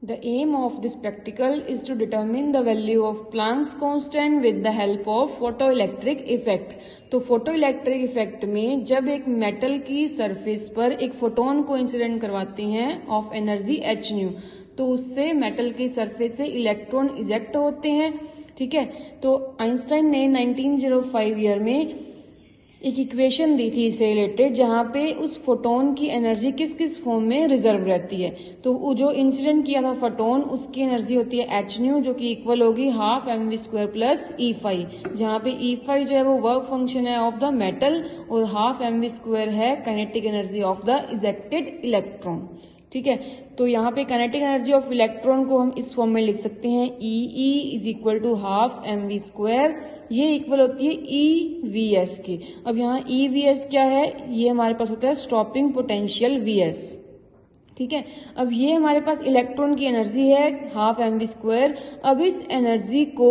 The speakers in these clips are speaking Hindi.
The aim of this practical is to determine the value of Planck's constant with the help of photoelectric effect. तो फोटोइलेक्ट्रिक इफेक्ट में जब एक मेटल की सरफेस पर एक फोटोन को इंसिडेंट करवाते हैं ऑफ एनर्जी h न्यू, तो उससे मेटल की सरफेस से इलेक्ट्रॉन इजेक्ट होते हैं। ठीक है, तो आइंस्टाइन ने 1905 ईयर में एक इक्वेशन दी थी इससे रिलेटेड, जहां पे उस फोटोन की एनर्जी किस किस फॉर्म में रिजर्व रहती है। तो वो जो इंसिडेंट किया था फोटोन, उसकी एनर्जी होती है एच न्यू, जो कि इक्वल होगी हाफ mv² प्लस E5, जहां पे E5 जो है वो वर्क फंक्शन है ऑफ द मेटल और हाफ mv² है kinetic energy of the ejected electron. ठीक है, तो यहाँ पे काइनेटिक एनर्जी ऑफ इलेक्ट्रॉन को हम इस फॉर्म में लिख सकते हैं E is equal to half mv², ये इक्वल होती है EVS की। अब यहाँ EVS क्या है, ये हमारे पास होता है स्टॉपिंग पोटेंशियल VS। ठीक है, अब ये हमारे पास इलेक्ट्रॉन की एनर्जी है हाफ mv²। अब इस एनर्जी को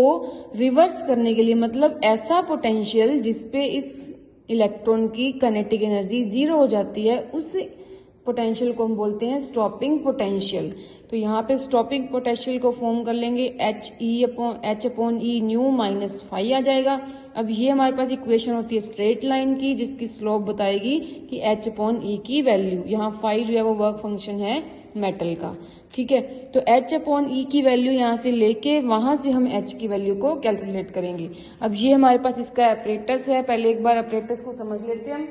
रिवर्स करने के लिए, मतलब ऐसा पोटेंशियल जिसपे इस इलेक्ट्रॉन की काइनेटिक एनर्जी 0 हो जाती है, उस पोटेंशियल को हम बोलते हैं स्टॉपिंग पोटेंशियल। तो यहाँ पे स्टॉपिंग पोटेंशियल को फॉर्म कर लेंगे h अपॉन ई न्यू माइनस फाई आ जाएगा। अब ये हमारे पास इक्वेशन होती है स्ट्रेट लाइन की, जिसकी स्लोप बताएगी कि h अपॉन ई की वैल्यू, यहाँ फाई जो है वो वर्क फंक्शन है मेटल का। ठीक है, तो h अपॉन ई की वैल्यू यहाँ से लेके वहां से हम h की वैल्यू को कैलकुलेट करेंगे। अब ये हमारे पास इसका अपरेटस है, पहले एक बार अपरेटस को समझ लेते हैं।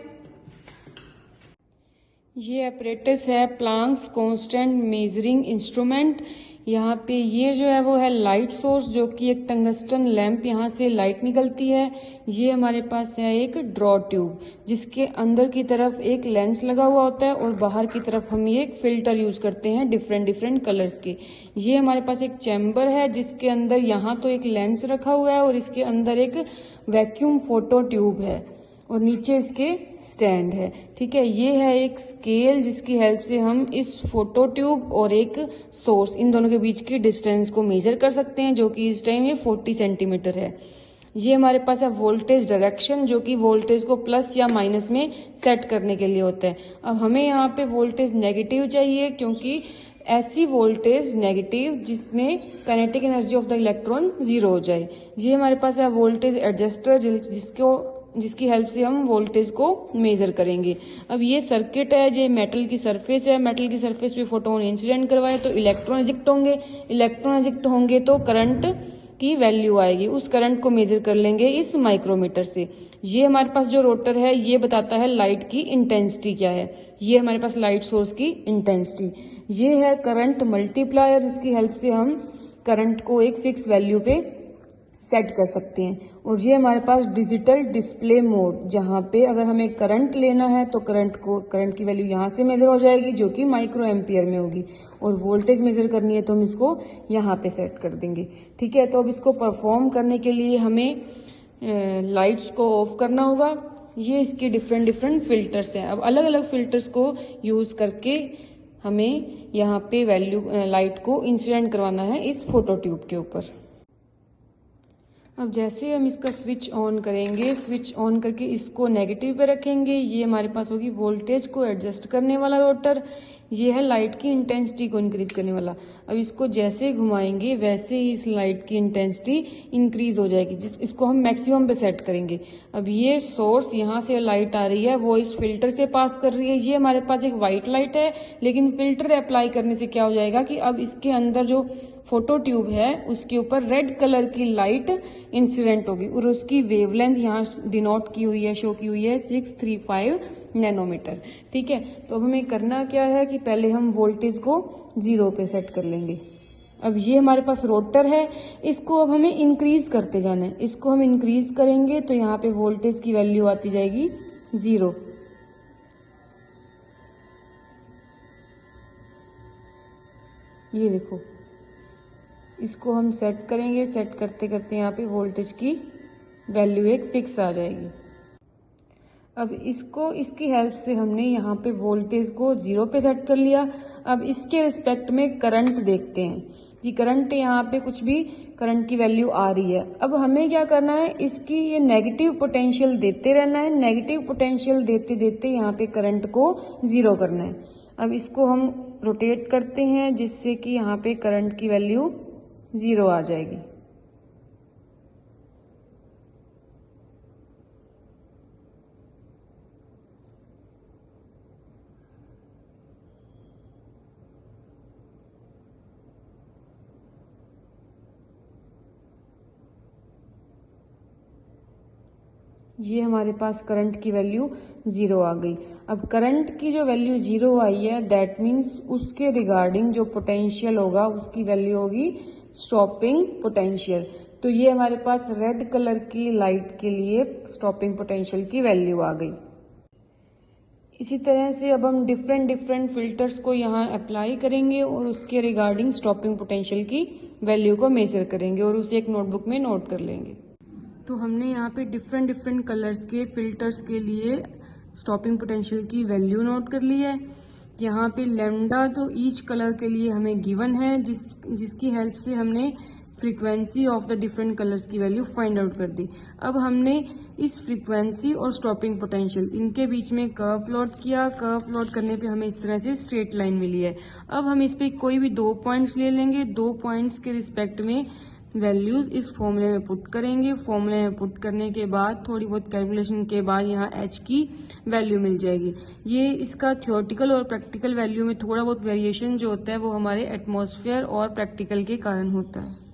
ये अपरेटस है प्लांक्स कांस्टेंट मेजरिंग इंस्ट्रूमेंट। यहाँ पे ये जो है वो है लाइट सोर्स, जो कि एक टंगस्टन लैंप, यहाँ से लाइट निकलती है। ये हमारे पास है एक ड्रॉ ट्यूब, जिसके अंदर की तरफ एक लेंस लगा हुआ होता है और बाहर की तरफ हम ये एक फिल्टर यूज करते हैं डिफरेंट डिफरेंट कलर्स के। ये हमारे पास एक चैम्बर है, जिसके अंदर यहाँ तो एक लेंस रखा हुआ है और इसके अंदर एक वैक्यूम फोटो ट्यूब है और नीचे इसके स्टैंड है। ठीक है, ये है एक स्केल, जिसकी हेल्प से हम इस फोटो ट्यूब और एक सोर्स, इन दोनों के बीच की डिस्टेंस को मेजर कर सकते हैं, जो कि इस टाइम ये 40 सेंटीमीटर है। ये हमारे पास है वोल्टेज डायरेक्शन, जो कि वोल्टेज को प्लस या माइनस में सेट करने के लिए होता है। अब हमें यहाँ पे वोल्टेज नेगेटिव चाहिए, क्योंकि ऐसी वोल्टेज नेगेटिव जिसमें kinetic energy of the electron 0 हो जाए। ये हमारे पास है वोल्टेज एडजस्टर, जिसकी हेल्प से हम वोल्टेज को मेजर करेंगे। अब ये सर्किट है, जो मेटल की सरफेस है, मेटल की सरफेस पे फोटोन इंसिडेंट करवाए तो इलेक्ट्रॉन इजेक्ट होंगे, इलेक्ट्रॉन इजेक्ट होंगे तो करंट की वैल्यू आएगी, उस करंट को मेजर कर लेंगे इस माइक्रोमीटर से। ये हमारे पास जो रोटर है, ये बताता है लाइट की इंटेंसिटी क्या है। ये हमारे पास लाइट सोर्स की इंटेंसिटी। ये है करंट मल्टीप्लायर, जिसकी हेल्प से हम करंट को एक फिक्स वैल्यू पे सेट कर सकते हैं। और ये हमारे पास डिजिटल डिस्प्ले मोड, जहां पे अगर हमें करंट लेना है तो करंट की वैल्यू यहाँ से मेजर हो जाएगी, जो कि माइक्रो एम्पियर में होगी, और वोल्टेज मेजर करनी है तो हम इसको यहाँ पे सेट कर देंगे। ठीक है, तो अब इसको परफॉर्म करने के लिए हमें लाइट्स को ऑफ करना होगा। ये इसके डिफरेंट डिफरेंट फिल्टर्स हैं। अब अलग अलग फिल्टर्स को यूज करके हमें यहाँ पे वैल्यू लाइट को इंसिडेंट करवाना है इस फोटो ट्यूब के ऊपर। अब जैसे हम इसका स्विच ऑन करेंगे, स्विच ऑन करके इसको नेगेटिव पे रखेंगे, ये हमारे पास होगी वोल्टेज को एडजस्ट करने वाला रोटर। ये है लाइट की इंटेंसिटी को इंक्रीज करने वाला। अब इसको जैसे घुमाएंगे वैसे ही इस लाइट की इंटेंसिटी इंक्रीज हो जाएगी, इसको हम मैक्सिमम पे सेट करेंगे। अब ये सोर्स, यहाँ से लाइट आ रही है, वो इस फिल्टर से पास कर रही है। ये हमारे पास एक व्हाइट लाइट है, लेकिन फिल्टर अप्लाई करने से क्या हो जाएगा कि अब इसके अंदर जो फोटो ट्यूब है उसके ऊपर रेड कलर की लाइट इंसिडेंट होगी, और उसकी वेवलेंथ यहाँ डिनोट की हुई है, शो की हुई है 635 नैनोमीटर। ठीक है, तो अब हमें करना क्या है कि पहले हम वोल्टेज को 0 पे सेट कर लेंगे। अब ये हमारे पास रोटर है, इसको अब हमें इंक्रीज करते जाना है। इसको हम इंक्रीज करेंगे तो यहाँ पे वोल्टेज की वैल्यू आती जाएगी 0। ये देखो, इसको हम सेट करेंगे, सेट करते करते यहाँ पे वोल्टेज की वैल्यू एक फिक्स आ जाएगी। अब इसकी हेल्प से हमने यहाँ पे वोल्टेज को 0 पे सेट कर लिया। अब इसके रिस्पेक्ट में करंट देखते हैं कि करंट यहाँ पे कुछ भी करंट की वैल्यू आ रही है। अब हमें क्या करना है, इसकी ये नेगेटिव पोटेंशियल देते रहना है, नेगेटिव पोटेंशियल देते देते यहाँ पे करंट को 0 करना है। अब इसको हम रोटेट करते हैं जिससे कि यहाँ पे करंट की वैल्यू 0 आ जाएगी। ये हमारे पास करंट की वैल्यू 0 आ गई। अब करंट की जो वैल्यू 0 आई है दैट मीन्स उसके रिगार्डिंग जो पोटेंशियल होगा उसकी वैल्यू होगी स्टॉपिंग पोटेंशियल। तो ये हमारे पास रेड कलर की लाइट के लिए स्टॉपिंग पोटेंशियल की वैल्यू आ गई। इसी तरह से अब हम डिफरेंट फिल्टर्स को यहाँ अप्लाई करेंगे और उसके रिगार्डिंग स्टॉपिंग पोटेंशियल की वैल्यू को मेजर करेंगे और उसे एक नोटबुक में नोट कर लेंगे। तो हमने यहाँ पे डिफरेंट कलर्स के फिल्टर्स के लिए स्टॉपिंग पोटेंशियल की वैल्यू नोट कर ली है। यहाँ पे लैम्डा तो ईच कलर के लिए हमें गिवन है जिसकी हेल्प से हमने frequency of the different colours की वैल्यू फाइंड आउट कर दी। अब हमने इस फ्रीक्वेंसी और स्टॉपिंग पोटेंशियल इनके बीच में कर्व प्लॉट किया। कर्व प्लॉट करने पे हमें इस तरह से स्ट्रेट लाइन मिली है। अब हम इस पे कोई भी 2 पॉइंट्स ले लेंगे। 2 पॉइंट्स के रिस्पेक्ट में वैल्यूज इस फॉर्मूले में पुट करेंगे। फॉर्मूले में पुट करने के बाद थोड़ी बहुत कैलकुलेशन के बाद यहाँ h की वैल्यू मिल जाएगी। ये इसका थ्योरेटिकल और प्रैक्टिकल वैल्यू में थोड़ा बहुत वेरिएशन जो होता है वो हमारे एटमॉस्फेयर और प्रैक्टिकल के कारण होता है।